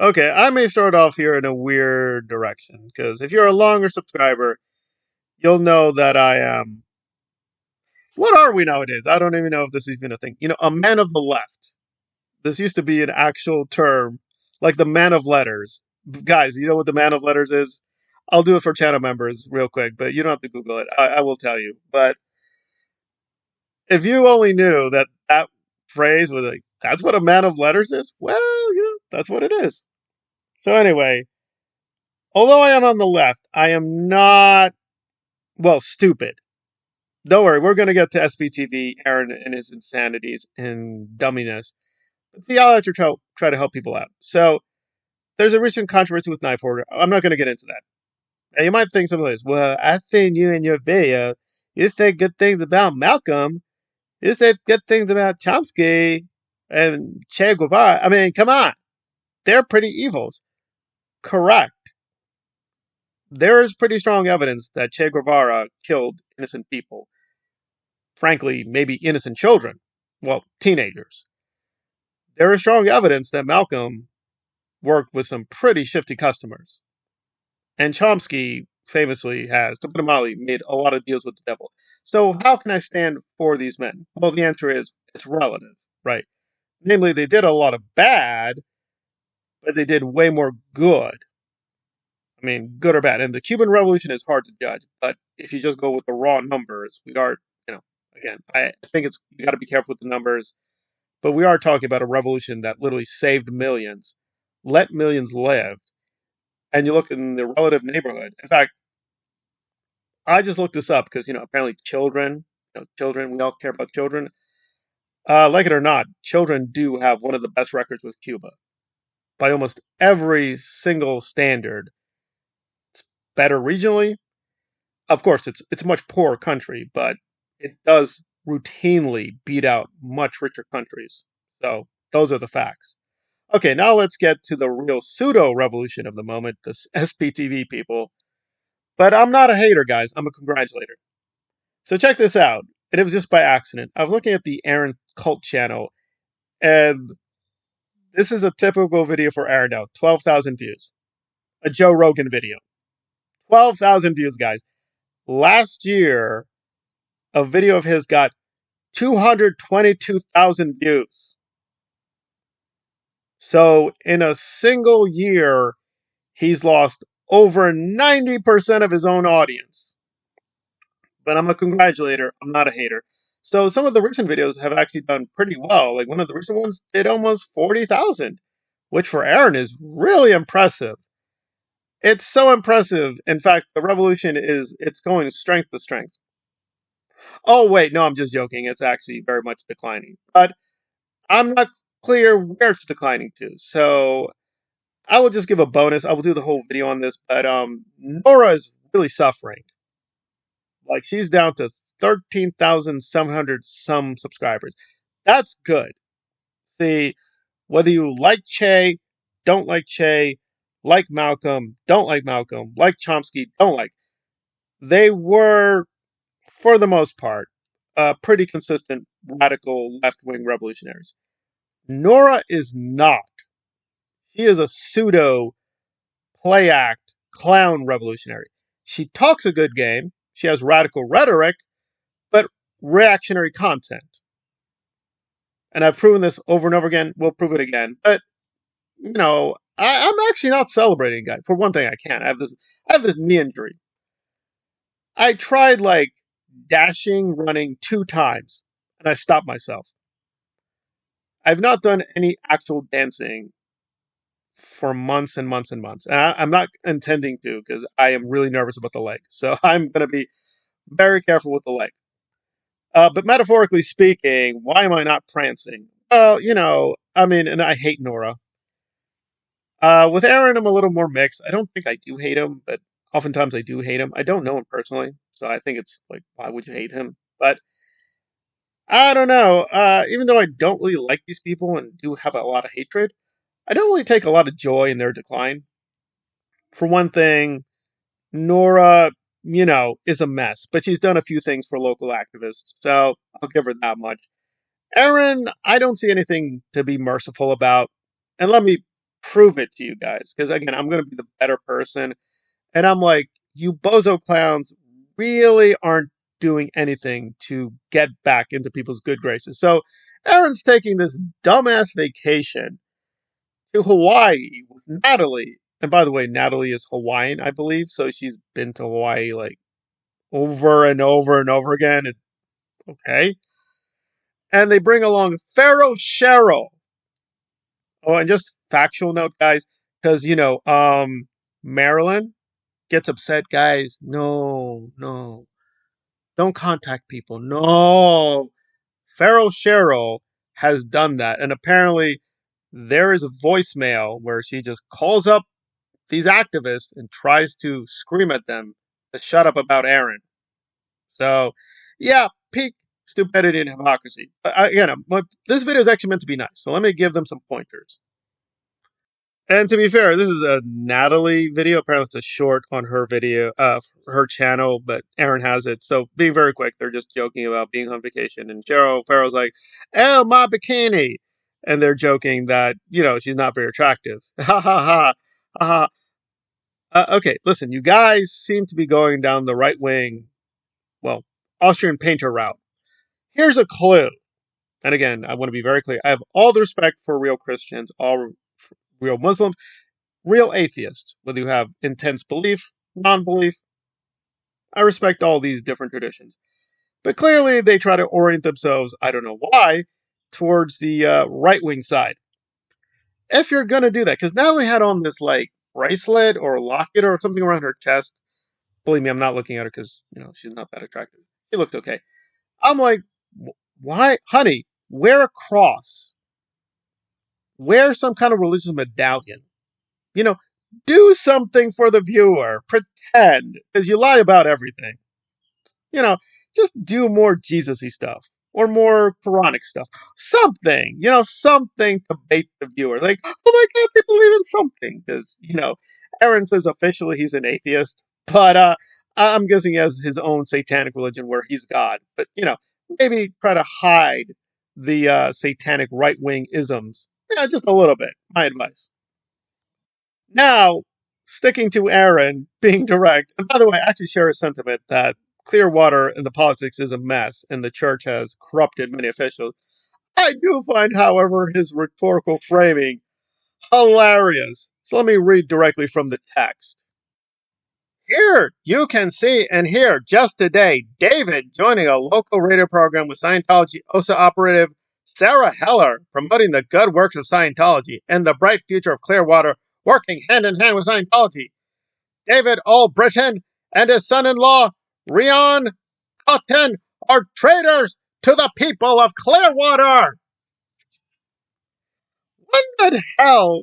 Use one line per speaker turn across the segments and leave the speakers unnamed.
Okay, I may start off here in a weird direction, because if you're a longer subscriber, you'll know that I am. What are we nowadays? I don't even know if this is even a thing. A man of the left. This used to be an actual term, like the man of letters. Guys, you know what the man of letters is? I'll do it for channel members real quick, but you don't have to Google it. I will tell you. But if you only knew that that phrase was like, that's what a man of letters is, well, that's what it is. So anyway, although I am on the left, I am not, well, stupid. Don't worry, we're going to get to SPTV, Aaron, and his insanities and dumminess. But see, I'll try to help people out. So, there's a recent controversy with knife order. I'm not going to get into that. And you might think something like this. Well, I seen you in your video. You said good things about Malcolm. You said good things about Chomsky and Che Guevara. I mean, come on. They're pretty evils. Correct. There is pretty strong evidence that Che Guevara killed innocent people. Frankly, maybe innocent children. Well, teenagers. There is strong evidence that Malcolm worked with some pretty shifty customers. And Chomsky famously has, to put it mildly, made a lot of deals with the devil. So how can I stand for these men? Well, the answer is it's relative, right? Namely, they did a lot of bad, but they did way more good. I mean, good or bad. And the Cuban Revolution is hard to judge, but if you just go with the raw numbers, we are, again, I think you got to be careful with the numbers, but we are talking about a revolution that literally saved millions, let millions live, and you look in the relative neighborhood. In fact, I just looked this up because apparently children, we all care about children. Like it or not, children do have one of the best records with Cuba by almost every single standard. It's better regionally. Of course, it's a much poorer country, but it does routinely beat out much richer countries. So those are the facts. Okay, now let's get to the real pseudo revolution of the moment, the SPTV people. But I'm not a hater, guys. I'm a congratulator. So check this out. And it was just by accident. I was looking at the Aaron Cult channel, and this is a typical video for Aaron now. 12,000 views. A Joe Rogan video. 12,000 views, guys. Last year, a video of his got 222,000 views. So in a single year, he's lost over 90% of his own audience. But I'm a congratulator. I'm not a hater. So some of the recent videos have actually done pretty well. Like one of the recent ones did almost 40,000, which for Aaron is really impressive. It's so impressive. In fact, the revolution it's going strength to strength. Oh wait, no, I'm just joking. It's actually very much declining. But I'm not clear where it's declining to. So I will just give a bonus. I will do the whole video on this, but Nora is really suffering. Like she's down to 13,700 some subscribers. That's good. See, whether you like Che, don't like Malcolm, don't like Chomsky, don't like, they were, for the most part, pretty consistent radical left wing revolutionaries. Nora is not. She is a pseudo play act clown revolutionary. She talks a good game. She has radical rhetoric, but reactionary content. And I've proven this over and over again. We'll prove it again. But I'm actually not celebrating, guys. For one thing, I can't. I have this knee injury. I tried like dashing, running 2 times, and I stopped myself. I've not done any actual dancing for months and months and months, and I'm not intending to because I am really nervous about the leg. So I'm going to be very careful with the leg. But metaphorically speaking, why am I not prancing? Well, and I hate Nora. With Aaron, I'm a little more mixed. I don't think I do hate him, but oftentimes I do hate him. I don't know him personally, so I think it's like, why would you hate him? But I don't know. Even though I don't really like these people and do have a lot of hatred, I don't really take a lot of joy in their decline. For one thing, Nora, is a mess, but she's done a few things for local activists, so I'll give her that much. Aaron, I don't see anything to be merciful about. And let me prove it to you guys. Because again, I'm going to be the better person. And I'm like, you bozo clowns really aren't doing anything to get back into people's good graces. So Aaron's taking this dumbass vacation to Hawaii with Natalie. And by the way, Natalie is Hawaiian, I believe. So she's been to Hawaii like over and over and over again. Okay. And they bring along Pharaoh Cheryl. Oh, and just factual note, guys, because Marilyn gets upset, guys. No, no, don't contact people. No, Pharaoh Cheryl has done that, and apparently there is a voicemail where she just calls up these activists and tries to scream at them to shut up about Aaron. So, yeah, peak stupidity and hypocrisy. Again, this video is actually meant to be nice, so let me give them some pointers. And to be fair, this is a Natalie video. Apparently, it's a short on her video, her channel, but Aaron has it. So, being very quick, they're just joking about being on vacation. And Pharaoh's like, "Oh, my bikini," and they're joking that she's not very attractive. Ha ha ha ha. Okay, listen, you guys seem to be going down the right wing, well, Austrian painter route. Here's a clue. And again, I want to be very clear. I have all the respect for real Christians, all real Muslims, real atheists, whether you have intense belief, non-belief. I respect all these different traditions. But clearly they try to orient themselves, I don't know why, towards the right-wing side. If you're going to do that, because Natalie had on this like bracelet or locket or something around her chest. Believe me, I'm not looking at her because, she's not that attractive. She looked okay. I'm like, why? Honey, wear a cross. Wear some kind of religious medallion. Do something for the viewer. Pretend. Because you lie about everything. Just do more Jesus-y stuff. Or more Quranic stuff. Something. Something to bait the viewer. Like, oh my God, they believe in something. Because, Aaron says officially he's an atheist. But I'm guessing he has his own satanic religion where he's God. But, maybe try to hide the satanic right-wing isms. Yeah, just a little bit. My advice. Now, sticking to Aaron being direct, and by the way, I actually share a sentiment that Clearwater and the politics is a mess and the church has corrupted many officials. I do find, however, his rhetorical framing hilarious. So let me read directly from the text. Here, you can see and hear just today David joining a local radio program with Scientology OSA operative Sarah Heller, promoting the good works of Scientology and the bright future of Clearwater, working hand in hand with Scientology. David Albritton and his son-in-law, Rion Cotton, are traitors to the people of Clearwater. When the hell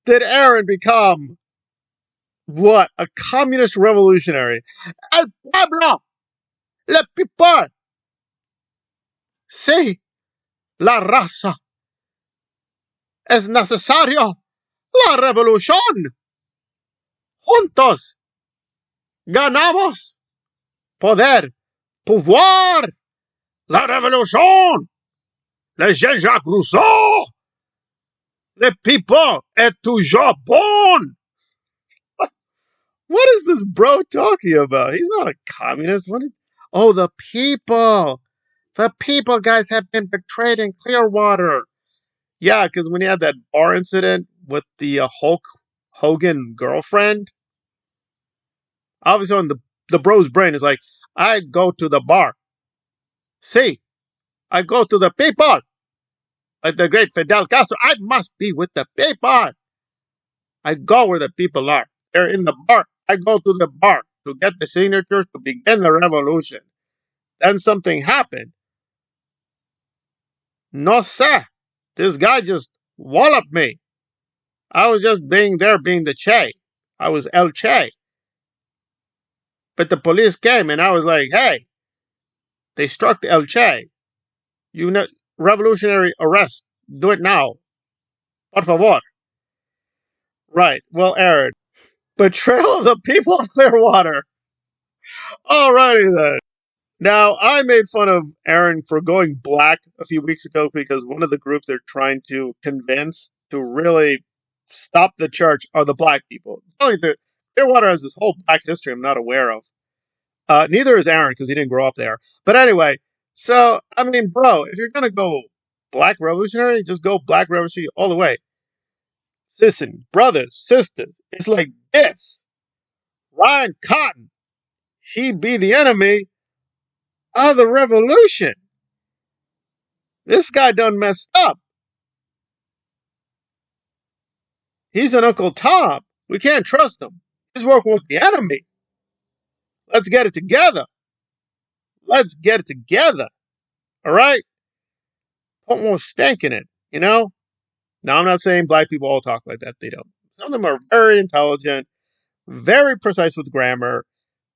did Aaron become, what, a communist revolutionary? El pueblo, le people, sí, la raza, es necesario, la revolución. Juntos, ganamos, poder, pouvoir, la revolución. Le Jean-Jacques Rousseau, le people est toujours bon. What is this bro talking about? He's not a communist. Oh, the people. The people, guys, have been betrayed in Clearwater. Yeah, because when he had that bar incident with the Hulk Hogan girlfriend, obviously on the bro's brain is like, I go to the bar. See, I go to the people. Like the great Fidel Castro, I must be with the people. I go where the people are. They're in the bar. I go to the bar to get the signatures to begin the revolution. Then something happened. No sé. This guy just walloped me. I was just being the Che. I was El Che. But the police came and I was like, hey, they struck the El Che. Revolutionary arrest. Do it now. Por favor. Right. Well, Aaron. Betrayal of the people of Clearwater. Alrighty then. Now, I made fun of Aaron for going black a few weeks ago because one of the groups they're trying to convince to really stop the church are the black people. Clearwater has this whole black history I'm not aware of. Neither is Aaron because he didn't grow up there. But anyway, so I mean, bro, if you're gonna go black revolutionary, just go black revolutionary all the way. Listen, brothers, sisters, it's like this. Ryan Cotton, he be the enemy of the revolution. This guy done messed up. He's an Uncle Tom. We can't trust him. He's working with the enemy. Let's get it together. Let's get it together. All right? Put more stank in it, you know? Now, I'm not saying black people all talk like that. They don't. Some of them are very intelligent, very precise with grammar.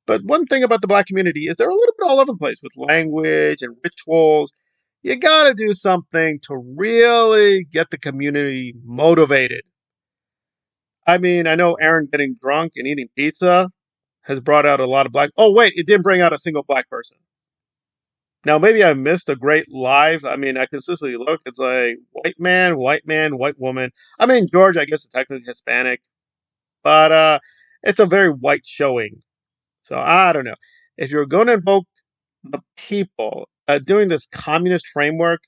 But one thing about the black community is they're a little bit all over the place with language and rituals. You got to do something to really get the community motivated. I mean, I know Aaron getting drunk and eating pizza has brought out a lot of black. Oh, wait, it didn't bring out a single black person. Now, maybe I missed a great live. I mean, I consistently look. It's like white man, white woman. I mean, George, I guess, is technically Hispanic, but it's a very white showing. So I don't know. If you're going to invoke the people doing this communist framework,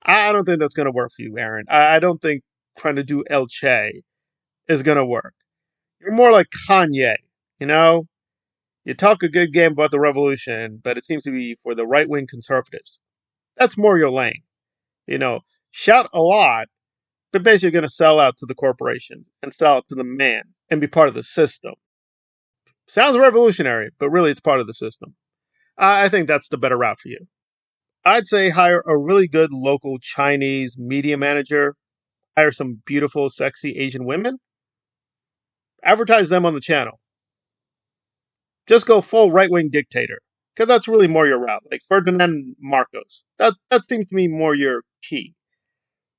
I don't think that's going to work for you, Aaron. I don't think trying to do El Che is going to work. You're more like Kanye, you know? You talk a good game about the revolution, but it seems to be for the right-wing conservatives. That's more your lane. You know, shout a lot, but basically you're going to sell out to the corporation and sell out to the man and be part of the system. Sounds revolutionary, but really it's part of the system. I think that's the better route for you. I'd say hire a really good local Chinese media manager, hire some beautiful, sexy Asian women, advertise them on the channel. Just go full right-wing dictator, because that's really more your route, like Ferdinand Marcos. That seems to me more your key.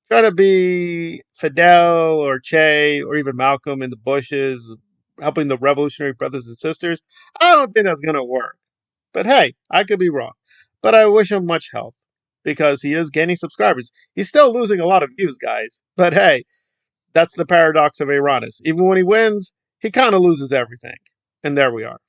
Trying to be Fidel or Che or even Malcolm in the bushes, helping the revolutionary brothers and sisters, I don't think that's going to work. But hey, I could be wrong. But I wish him much health, because he is gaining subscribers. He's still losing a lot of views, guys. But hey, that's the paradox of Uranus. Even when he wins, he kind of loses everything. And there we are.